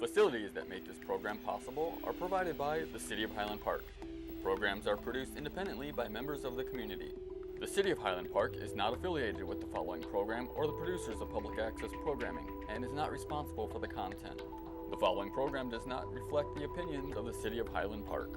Facilities that make this program possible are provided by the City of Highland Park. Programs are produced independently by members of the community. The City of Highland Park is not affiliated with the following program or the producers of public access programming and is not responsible for the content. The following program does not reflect the opinions of the City of Highland Park.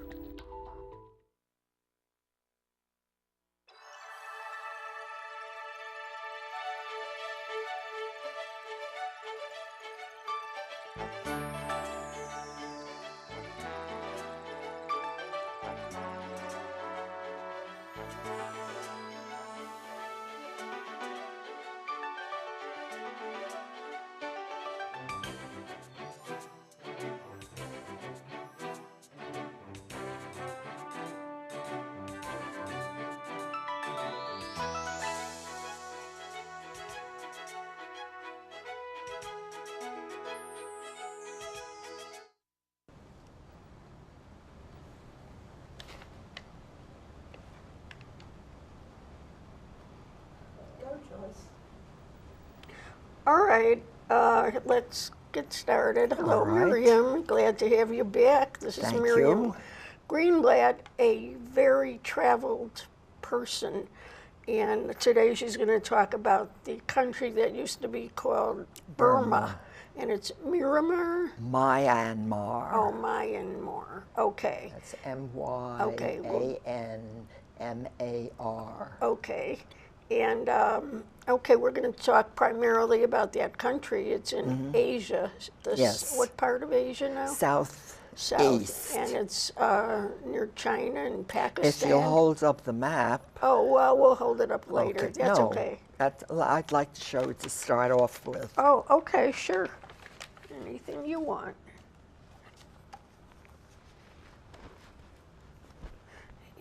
All right, let's get started. Hello, All right. Miriam. Glad to have you back. This is Thank Miriam you. Greenblatt, a very traveled person. And today she's going to talk about the country that used to be called Burma. And it's Myanmar. Myanmar. Oh, Myanmar. Okay. That's M-Y-A-N-M-A-R. Okay. And, okay, we're going to talk primarily about that country. It's in Asia. Yes. What part of Asia now? South. South. East. And it's near China and Pakistan. If you'll hold up the map. Oh, well, we'll hold it up later. Okay. That's No, okay. I'd like to show it to start off with. Oh, okay, sure. Anything you want.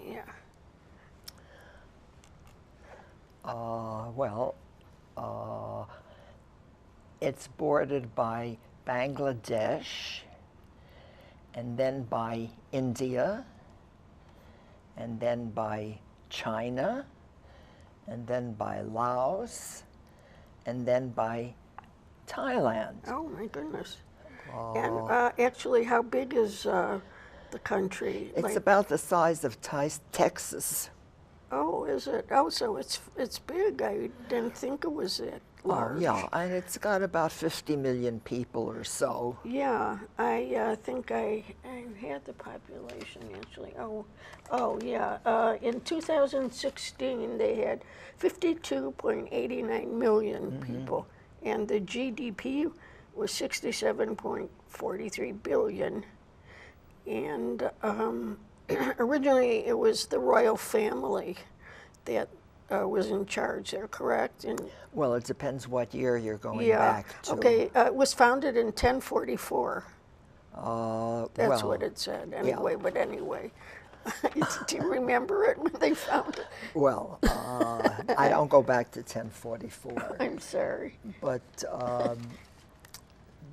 Yeah. It's bordered by Bangladesh, and then by India, and then by China, and then by Laos, and then by Thailand. Oh, my goodness. And actually, how big is the country? It's about the size of Texas. Oh, is it? Oh, so it's big. I didn't think it was that large. Oh, yeah, and it's got about 50 million people or so. Yeah, I think I had the population actually. Oh yeah. In 2016, they had 52.89 million people, and the GDP was 67.43 billion. And originally, it was the royal family that was in charge there, correct? And Well, it depends what year you're going yeah, back to. okay. It was founded in 1044. That's well, what it said anyway, but anyway. Do you remember it when they found it? Well, I don't go back to 1044. I'm sorry. But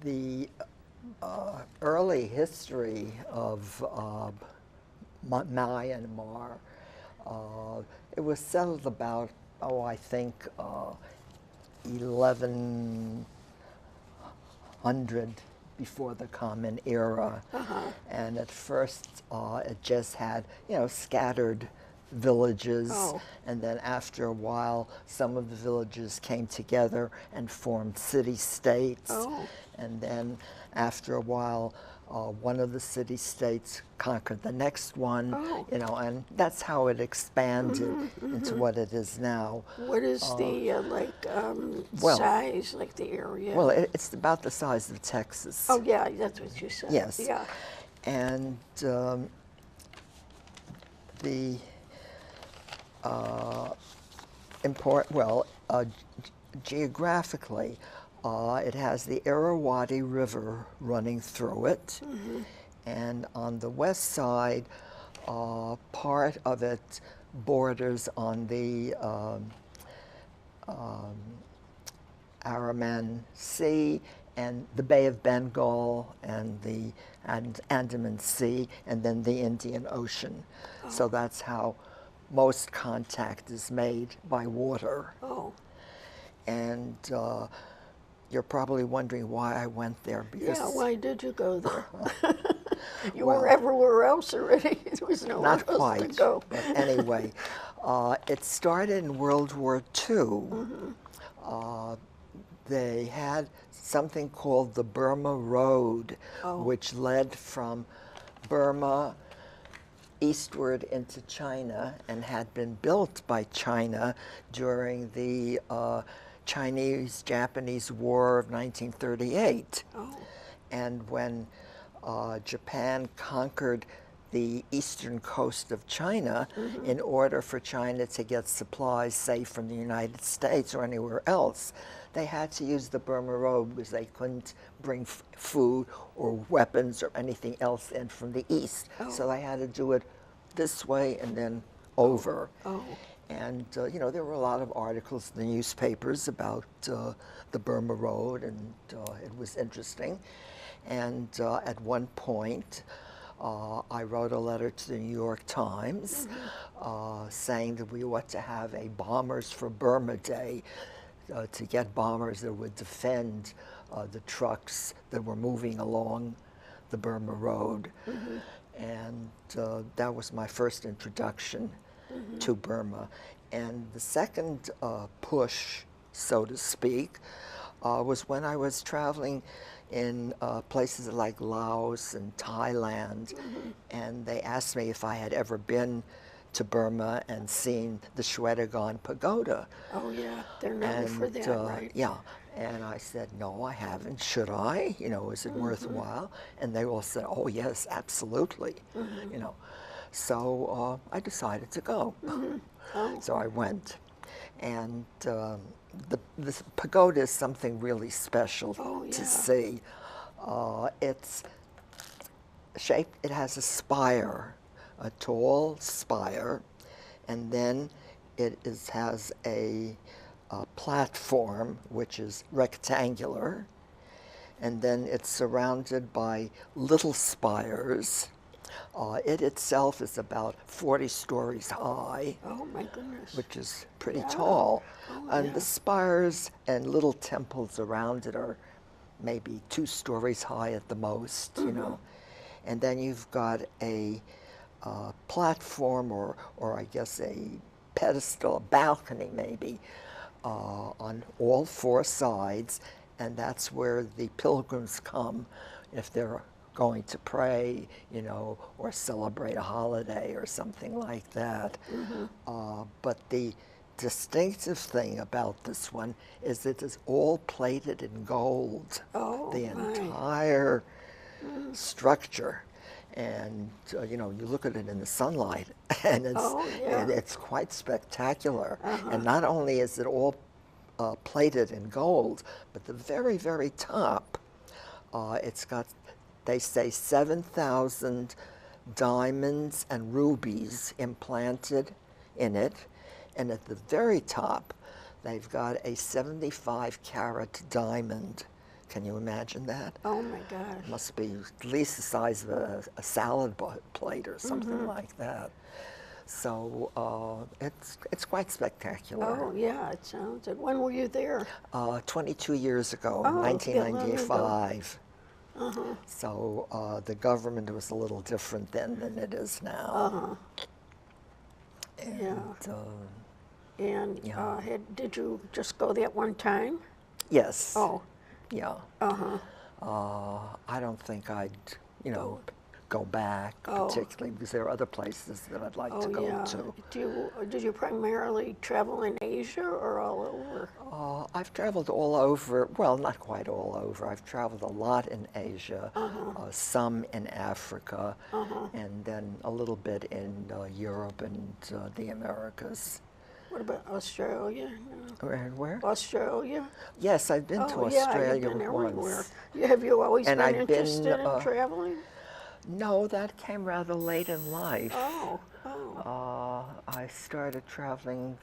the early history of Myanmar, it was settled about, I think, 1100 before the Common Era. And at first, it just had, scattered villages. And then after a while, some of the villages came together and formed city-states. And then after a while, one of the city-states conquered the next one, and that's how it expanded into what it is now. What is the size, like the area? Well, it's about the size of Texas. Oh yeah, that's what you said. Yes. Yeah. And the geographically, it has the Irrawaddy River running through it. And on the west side, part of it borders on the Araman Sea and the Bay of Bengal and the Andaman Sea, and then the Indian Ocean. So that's how most contact is made by water. Oh. And you're probably wondering why I went there. Because Yeah, why did you go there? You Well, were everywhere else already. There was nowhere not else to quite, go. but anyway, it started in World War II. They had something called the Burma Road, which led from Burma eastward into China and had been built by China during the Chinese-Japanese War of 1938. And when Japan conquered the eastern coast of China, in order for China to get supplies, say, from the United States or anywhere else, they had to use the Burma Road because they couldn't bring food or weapons or anything else in from the east. So they had to do it this way and then over. And, you know, there were a lot of articles in the newspapers about the Burma Road, and it was interesting. And at one point, I wrote a letter to the New York Times saying that we ought to have a Bombers for Burma Day to get bombers that would defend the trucks that were moving along the Burma Road. And that was my first introduction to Burma. And the second push, so to speak, was when I was traveling in places like Laos and Thailand, and they asked me if I had ever been to Burma and seen the Shwedagon Pagoda. Oh yeah, they're known for that, right? Yeah, and I said, no, I haven't. Should I? You know, is it worthwhile? And they all said, oh yes, absolutely. You know, so I decided to go. So I went, and this pagoda is something really special to see. It's shaped. It has a spire, a tall spire, and then it has a platform which is rectangular, and then it's surrounded by little spires. It itself is about 40 stories high. Oh my goodness. Which is pretty tall. And yeah. the spires and little temples around it are maybe 2 stories high at the most, you know. And then you've got a platform or I guess a pedestal, a balcony maybe, on all 4 sides, and that's where the pilgrims come if they're going to pray, you know, or celebrate a holiday or something like that. But the distinctive thing about this one is it is all plated in gold, the entire structure. And you know, you look at it in the sunlight, and it's quite spectacular. And not only is it all plated in gold, but the very, very top, it's got, they say, 7,000 diamonds and rubies implanted in it, and at the very top, they've got a 75-carat diamond. Can you imagine that? Oh my gosh. It must be at least the size of a salad plate or something like that. So it's quite spectacular. Oh yeah, it sounds it. When were you there? 22 years ago, 1995. So the government was a little different then than it is now. And did you just go that one time? Yes. Oh. Yeah. I don't think I'd, you know, go back particularly because there are other places that I'd like to go to. Did you primarily travel in Asia or all over? I've traveled all over, well, not quite all over. I've traveled a lot in Asia, some in Africa, and then a little bit in Europe and the Americas. What about Australia? Where? Australia? Yes, I've been to Australia once. Have you always been interested in traveling? No, that came rather late in life. Oh. I started traveling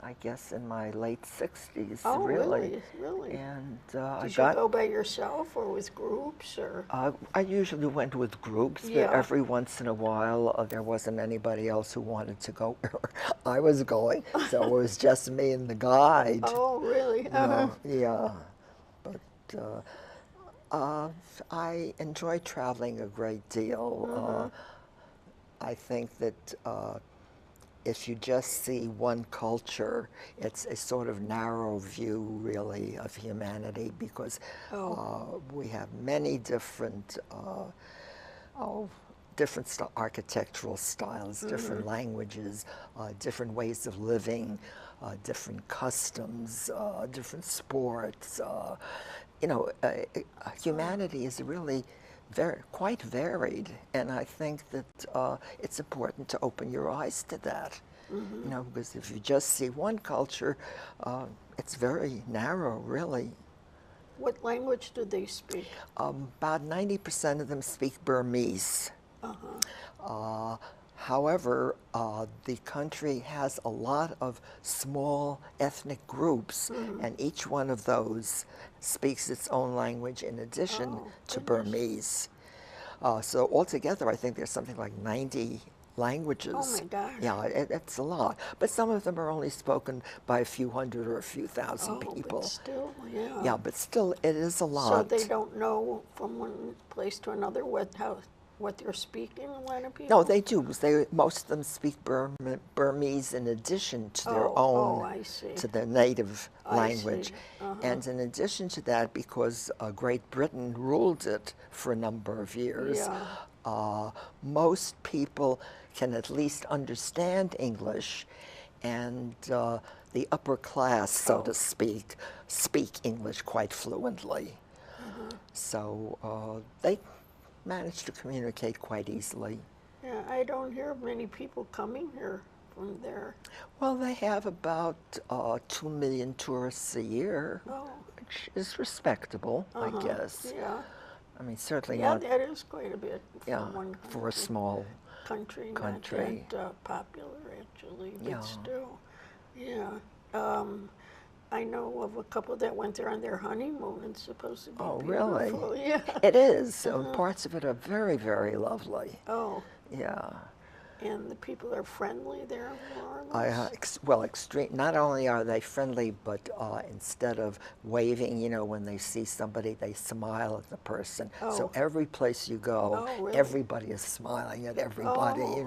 I guess, in my late 60s, Oh, really. really? And Did you go by yourself or with groups or? I usually went with groups, but Yeah. every once in a while there wasn't anybody else who wanted to go where I was going, so it was just me and the guide. Oh, really? No, yeah, but I enjoy traveling a great deal. I think that if you just see one culture, it's a sort of narrow view, really, of humanity, because we have many different architectural styles, different languages, different ways of living, different customs, different sports. Humanity is really quite varied, and I think that it's important to open your eyes to that. Because if you just see one culture, it's very narrow, really. What language do they speak? About 90% of them speak Burmese. However, the country has a lot of small ethnic groups, and each one of those speaks its own language in addition to Burmese. So altogether, I think there's something like 90 languages. Oh my gosh. Yeah, it's a lot. But some of them are only spoken by a few hundred or a few thousand people. But still, yeah. Yeah, but still, it is a lot. So they don't know from one place to another what they're speaking, a lot of people? No, they do. Most of them speak Burmese in addition to their own, I see. to their native language. See. And in addition to that, because Great Britain ruled it for a number of years, most people can at least understand English, and the upper class, so to speak English quite fluently. So they manage to communicate quite easily. Yeah, I don't hear of many people coming here from there. Well, they have about 2 million tourists a year, which is respectable, I guess. Yeah. I mean, certainly Yeah, not. that is quite a bit for one country. For a small country. Not that popular, actually, but still. Yeah. I know of a couple that went there on their honeymoon. It's supposed to be beautiful. Really? Yeah. It is. Parts of it are very, very lovely. Oh. Yeah. And the people are friendly there, more or less? Well, extreme. Not only are they friendly, but instead of waving, when they see somebody, they smile at the person. So every place you go, really? everybody is smiling at everybody.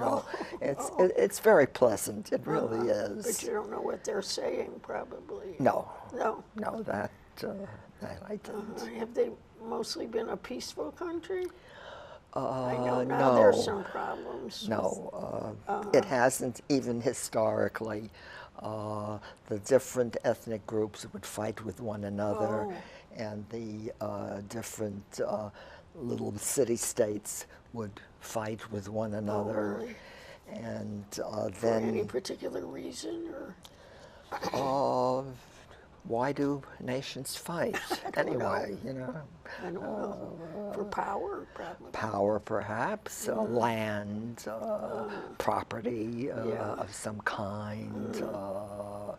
It's very pleasant. It really is. But you don't know what they're saying, probably. No. No. No, that I didn't. Have they mostly been a peaceful country? I know now no. there's some problems. No, it hasn't even historically. The different ethnic groups would fight with one another, and the different little city-states would fight with one another. Really? And For any particular reason, or? Why do nations fight? Anyway, I don't know. For power, probably. Power, perhaps, land, property of some kind. Are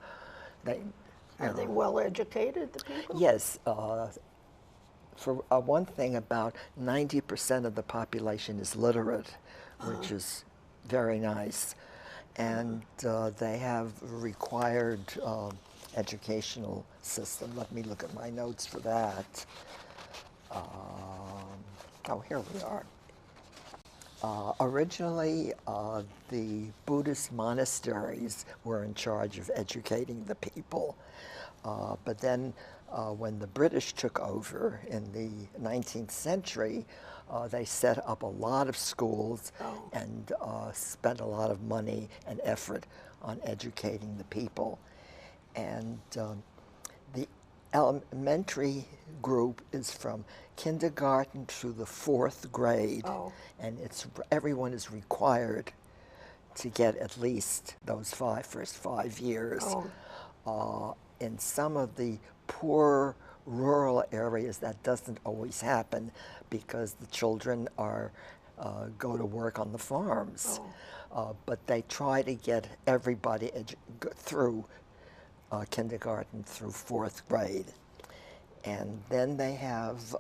they well educated, the people? Yes. For one thing, about 90% of the population is literate, which is very nice. And they have required educational system. Let me look at my notes for that. Here we are. Originally, the Buddhist monasteries were in charge of educating the people. But then when the British took over in the 19th century, they set up a lot of schools and spent a lot of money and effort on educating the people. And the elementary group is from kindergarten through the 4th grade, and everyone is required to get at least those first 5 years. In some of the poor rural areas, that doesn't always happen because the children go to work on the farms. But they try to get everybody through kindergarten through 4th grade. And then they have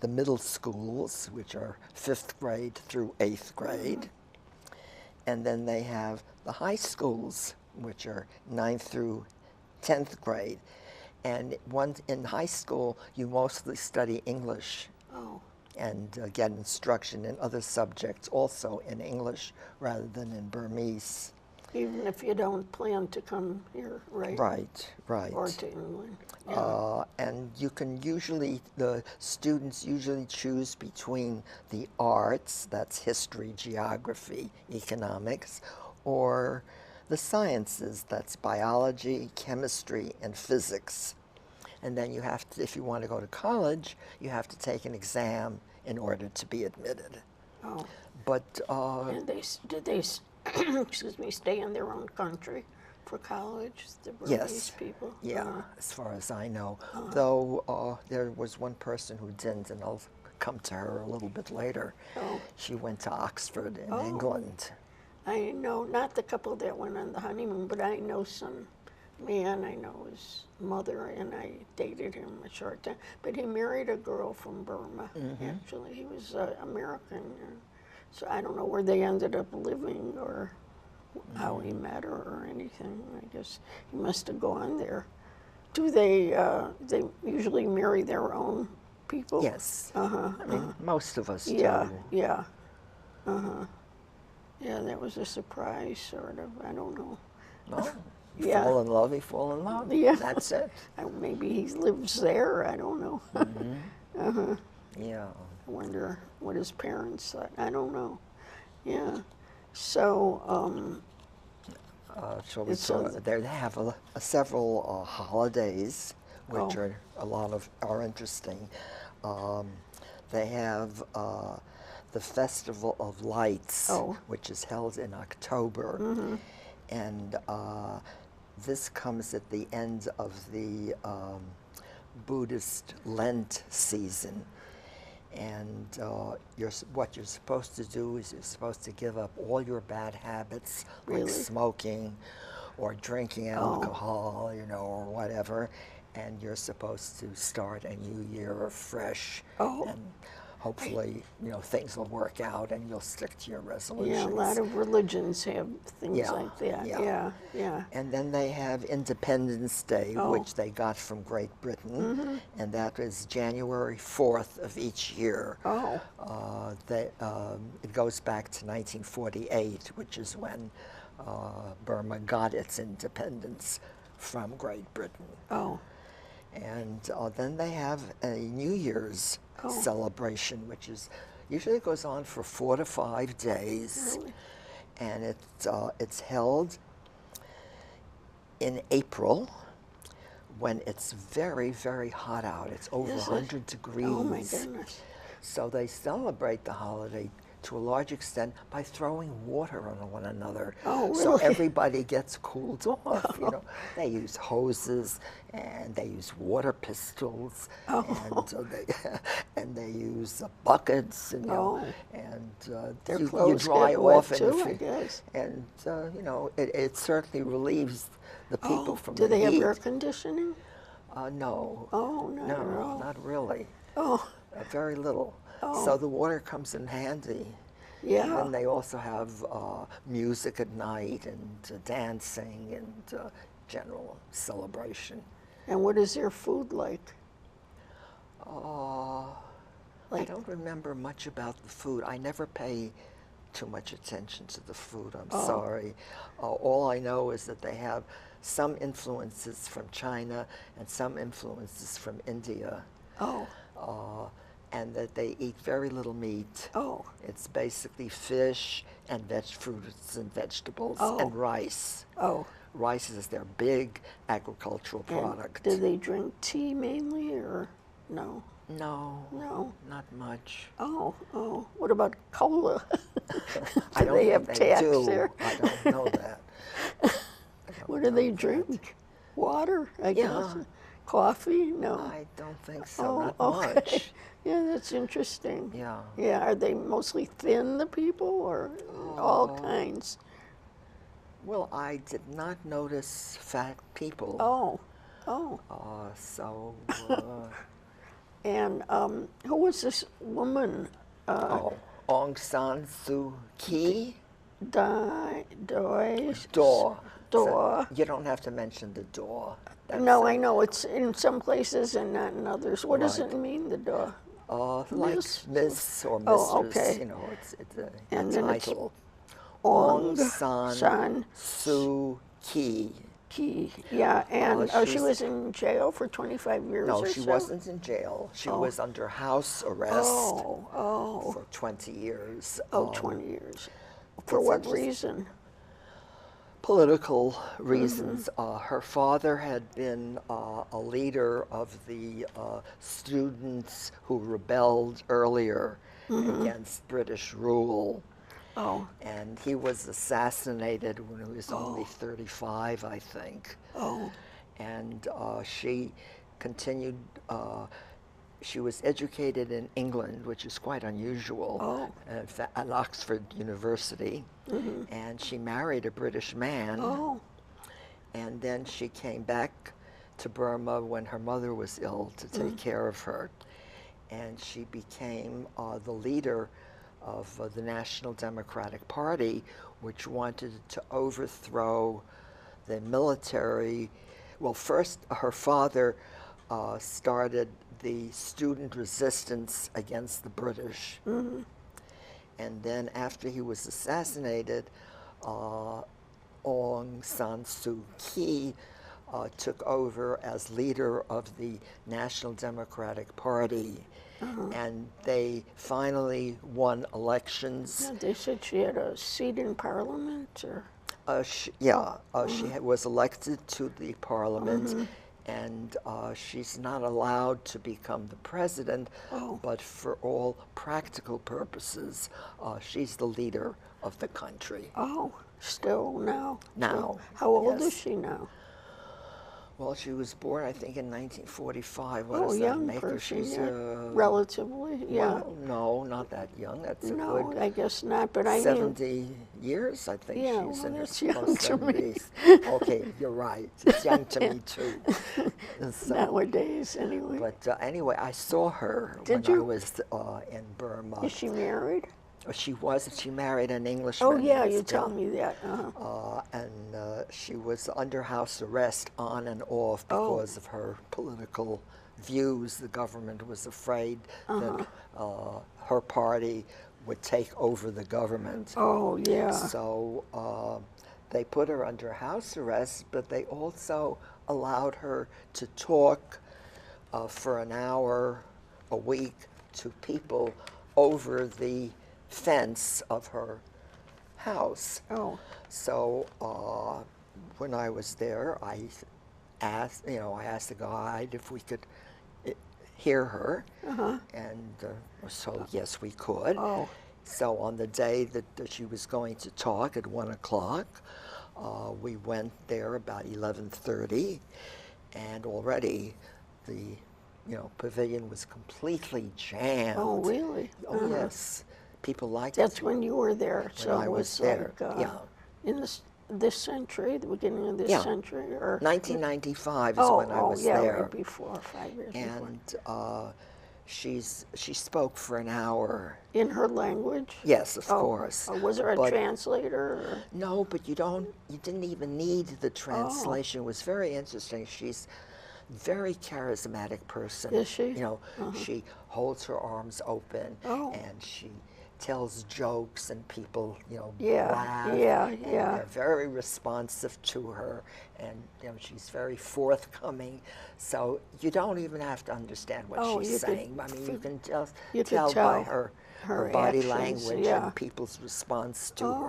the middle schools, which are 5th grade through 8th grade. And then they have the high schools, which are 9th through 10th grade. And in high school, you mostly study English. Oh. And get instruction in other subjects also in English rather than in Burmese. Even if you don't plan to come here, right? Right. Or to England. Yeah. And you can the students usually choose between the arts, that's history, geography, economics, or the sciences, that's biology, chemistry, and physics. And then you have to, if you want to go to college, you have to take an exam in order to be admitted. Oh. But And did they excuse me, stay in their own country for college, the Burmese yes, people? yeah, as far as I know. Though there was one person who didn't, and I'll come to her a little bit later. Oh. She went to Oxford in England. I know, not the couple that went on the honeymoon, but I know some man, I know his mother, and I dated him a short time. But he married a girl from Burma, actually. He was American. So I don't know where they ended up living or how he met her or anything. I guess he must have gone there. Do they usually marry their own people? Yes. Uh-huh. I mean, most of us do. Yeah. Uh-huh. Yeah, that was a surprise, sort of. I don't know. No, you Yeah. fall in love, you fall in love. Yeah. That's it. Maybe he lives there. I don't know. Uh-huh. Yeah. I wonder what his parents thought. I don't know. Yeah. So, Shall we So talk? They have several holidays, which Oh. are interesting. They have the Festival of Lights, Oh. which is held in October, and this comes at the end of the Buddhist Lent season. And what you're supposed to do is you're supposed to give up all your bad habits, Really? like smoking or drinking alcohol, or whatever, and you're supposed to start a new year fresh. Oh. And hopefully, things will work out and you'll stick to your resolutions. yeah, a lot of religions have things Yeah, like that. yeah. Yeah. And then they have Independence Day, Oh. which they got from Great Britain, and that is January 4th of each year. Oh. It goes back to 1948, which is when Burma got its independence from Great Britain. Oh. And then they have a New Year's Oh. celebration, which usually goes on for 4 to 5 days. Really? And it's held in April when it's very, very hot out. It's over Is it? 100 degrees. Oh my goodness. So they celebrate the holiday to a large extent by throwing water on one another. Oh, So really? everybody gets cooled off. They use hoses and they use water pistols and they use buckets. And Their you clothes dry get wet off too, and I guess. And it certainly relieves the people from Do the they have heat. air conditioning? No. Oh, not at No, all. not really. Oh. Very little. Oh. So the water comes in handy. Yeah. And they also have music at night and dancing and general celebration. And what is their food like? I Like- don't remember much about the food. I never pay too much attention to the food. I'm Oh. sorry. All I know is that they have some influences from China and some influences from India. Oh. And that they eat very little meat. Oh. It's basically fish and fruits and vegetables Oh. and rice. Oh. Rice is their big agricultural And product. do they drink tea mainly or no? No, No. not much. Oh. What about cola? I don't they think have they tax do. there? I don't know that. What do they drink? Water, I guess. Yeah. Coffee? No. I don't think so. Not okay. much. Yeah, that's interesting. Yeah. Yeah, are they mostly thin, the people, or all kinds? Well, I did not notice fat people. Oh, oh. So, And who was this woman? oh, Aung San Suu Kyi, Joyice? door. Door. You don't have to mention the door. No, I know it's in some places and not in others. What does Right. it mean, the door? Like Miss? Miss or Oh, Mistress, okay. you know, it's a And then it's title. Aung Aung San San Suu Kyi. Kyi. Yeah, and she she's- was in jail for 25 years No, or she so? wasn't in jail. She was under house arrest Oh, for 20 years. 20 years. For it's what interesting. reason? Political reasons. Her father had been a leader of the students who rebelled earlier against British rule. Oh, And he was assassinated when he was only 35, I think. oh, And she continued, she was educated in England, which is quite unusual, at Oxford University. And she married a British man. oh, And then she came back to Burma when her mother was ill to take care of her. And she became the leader of the National Democratic Party, which wanted to overthrow the military. Well, first, her father started the student resistance against the British. And then after he was assassinated, Aung San Suu Kyi took over as leader of the National Democratic Party. And they finally won elections. yeah, they said she had a seat in Parliament, or? She was elected to the parliament, and she's not allowed to become the president, but for all practical purposes, she's the leader of the country. Oh, still now? Now, How old yes. is she now? Well, she was born, I think, in 1945. What Oh, does that young make her? person, She's yeah. Relatively, yeah. well, no, not that young. That's a No, good I guess not, but I mean, 70 years, I think. Yeah, She's well, in her that's young low to me. 70s. Okay, you're right. It's young to me, too. So, nowadays, anyway. but anyway, I saw her Did when I you? was in Burma. Is she married? She married an Englishman. Oh, yeah, Yes, you told me that. and she was under house arrest on and off Oh. because of her political views. The government was afraid that her party would take over the government. Oh, yeah. So they put her under house arrest, but they also allowed her to talk for an hour a week to people over the fence of her house. Oh, So when I was there, I asked the guide if we could hear her, and was told yes, we could. Oh. So on the day that she was going to talk at 1 o'clock, we went there about 11:30, and already the pavilion was completely jammed. oh, really? Oh, yes. People liked That's it. when you were there, so I it was was there, like yeah. in this century, the beginning of this Yeah. century, or 1995 is when I was yeah, there. right before, 5 years before. And she spoke for an hour. In her language? Yes, of Oh, course. was there a But- translator? Or? No, but you didn't even need the translation. It was very interesting. She's a very charismatic person. Is she? She holds her arms open Oh. and she tells jokes and people, Yeah, laugh. yeah, and yeah. They're very responsive to her, and she's very forthcoming. So you don't even have to understand what Oh, she's you could saying. I mean, you can just you could tell by tell her her body actions, language yeah. and people's response to Oh,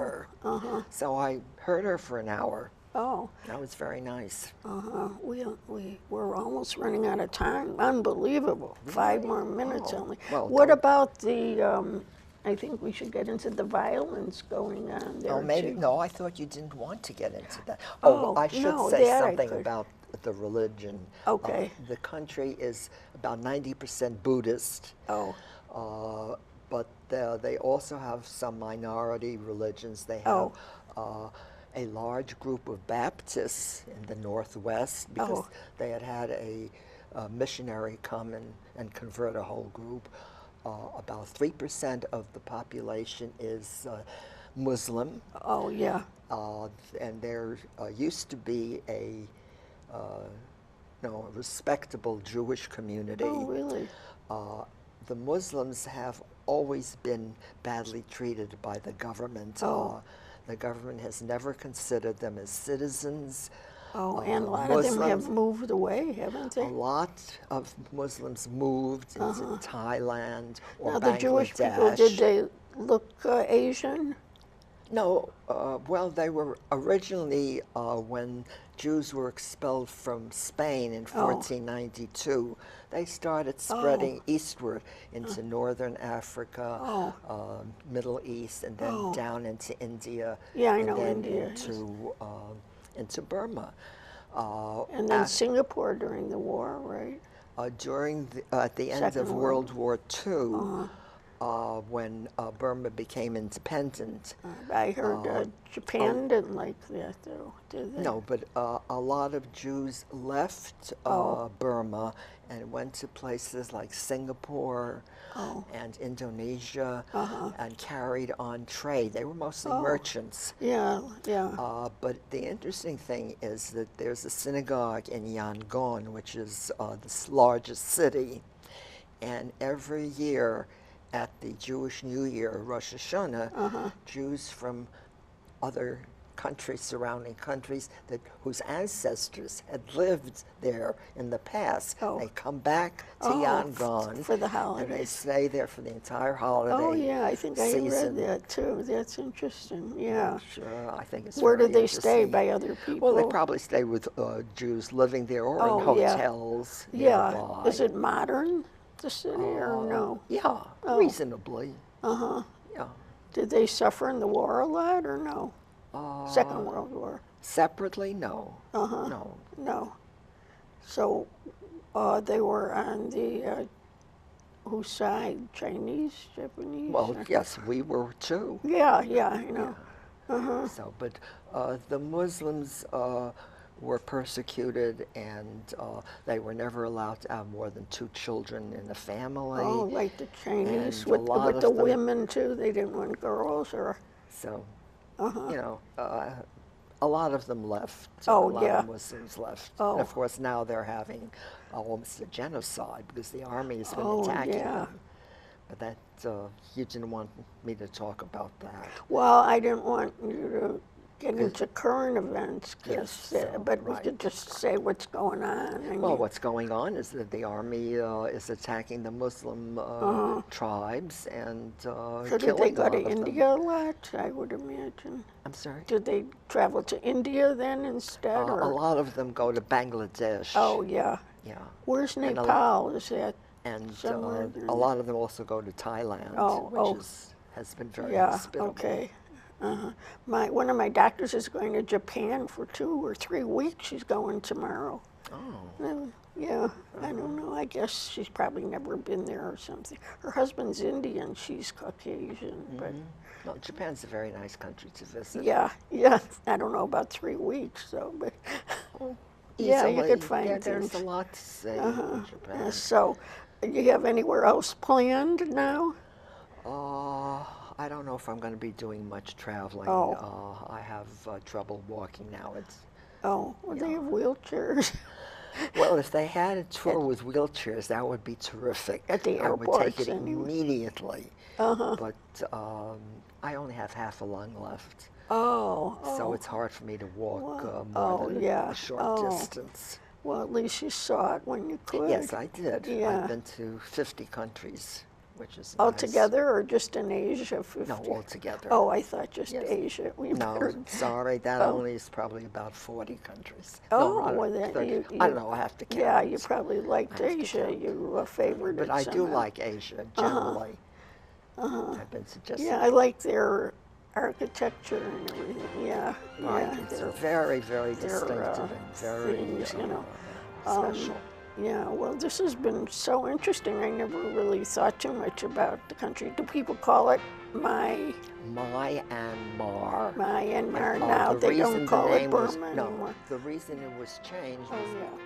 her. So I heard her for an hour. Oh, That was very nice. we're almost running out of time. Unbelievable. 5 more minutes Oh, only. well, What don't- about the? I think we should get into the violence going on there Oh, maybe too. no. I thought you didn't want to get into that. Oh, I should no, say that I something could. about the religion. Okay. The country is about 90% Buddhist. Oh, But they also have some minority religions. They have Oh. a large group of Baptists in the Northwest because they had a missionary come and convert a whole group. About 3% of the population is Muslim. Oh, yeah. And there used to be a respectable Jewish community. Oh, really? The Muslims have always been badly treated by the government. The government has never considered them as citizens. Oh, and a lot of them have moved away, haven't they? A lot of Muslims moved into Thailand or Now, Bangladesh. the Jewish people, did they look Asian? No, well, they were originally, when Jews were expelled from Spain in 1492, they started spreading eastward into northern Africa, Middle East, and then down into India. Yeah, I and know then India. into Burma. And then Singapore during the war, right? At the end of World War II, when Burma became independent. I heard Japan didn't like that, though, did they? No, but a lot of Jews left Burma and went to places like Singapore and Indonesia and carried on trade. They were mostly merchants. Yeah, yeah. But the interesting thing is that there's a synagogue in Yangon, which is the largest city, and every year at the Jewish New Year, Rosh Hashanah, Jews from other countries, surrounding countries, whose ancestors had lived there in the past, they come back to Yangon for the holidays. and they stay there for the entire holiday. Oh, yeah, I think I season. read that too. That's interesting, yeah. Sure, I think it's Where very did they stay? interesting. By other people? Well, they probably stay with Jews living there or in hotels nearby. Is it modern, the city, or no? Yeah, reasonably. Yeah. Did they suffer in the war a lot, or no? Second World War? Separately, no. No. No. So they were on the whose side? Chinese, Japanese? Well, yes, we were too. Yeah, I know. Yeah. So, but the Muslims were persecuted, and they were never allowed to have more than 2 children in a family. Oh, like the Chinese, And with a lot the of them- women too? They didn't want girls, or? So, you know, a lot of them left. Oh, a lot yeah. of Muslims left. Oh. And of course, now they're having almost a genocide because the army has been Oh, attacking yeah. them. But that, you didn't want me to talk about that. Well, I didn't want you to get into current events, but we right. could just say what's going on. I Well, mean, what's going on is that the army is attacking the Muslim tribes and so killing did they a go lot to of them. India a lot, I would imagine? I'm sorry? Did they travel to India then instead? A or? lot of them go to Bangladesh. Oh, yeah. Yeah. Where's And Nepal? Is that And somewhere? a lot of them also go to Thailand, which has been very hospitable. Okay. One of my doctors is going to Japan for 2 or 3 weeks. She's going tomorrow. Oh. Yeah, I don't know. I guess she's probably never been there or something. Her husband's Indian. She's Caucasian, but Well, Japan's a very nice country to visit. yeah. I don't know about 3 weeks though, but yeah, you Easily. could find Yeah, things. there's a lot to say in Japan. So, you have anywhere else planned now? I don't know if I'm going to be doing much traveling. I have trouble walking now. Well, they have wheelchairs. Well, if they had a tour with wheelchairs, that would be terrific. At the I would airports, take it anyway. immediately. But I only have half a lung left. So it's hard for me to walk more than a short distance. Well, at least you saw it when you could. Yes, I did. Yeah. I've been to 50 countries, which is nice. Altogether, or just in Asia? 50? No, altogether. Oh, I thought just Yes. Asia. We No, heard- sorry, that only is probably about 40 countries. Oh, no, well, then 30. you- I don't know, I have to count. Yeah, you probably liked I have to Asia. count. You favored But it I do somehow. like Asia, generally. I've been to just Yeah, I like their architecture and everything. Yeah, right. yeah. It's their- very, very their, distinctive and very things, you know. special. Yeah, well, this has been so interesting. I never really thought too much about the country. Do people call it Myanmar. Myanmar And, now. the They reason don't the call it name was- Burma no, anymore. the reason it was changed Oh, was yeah. because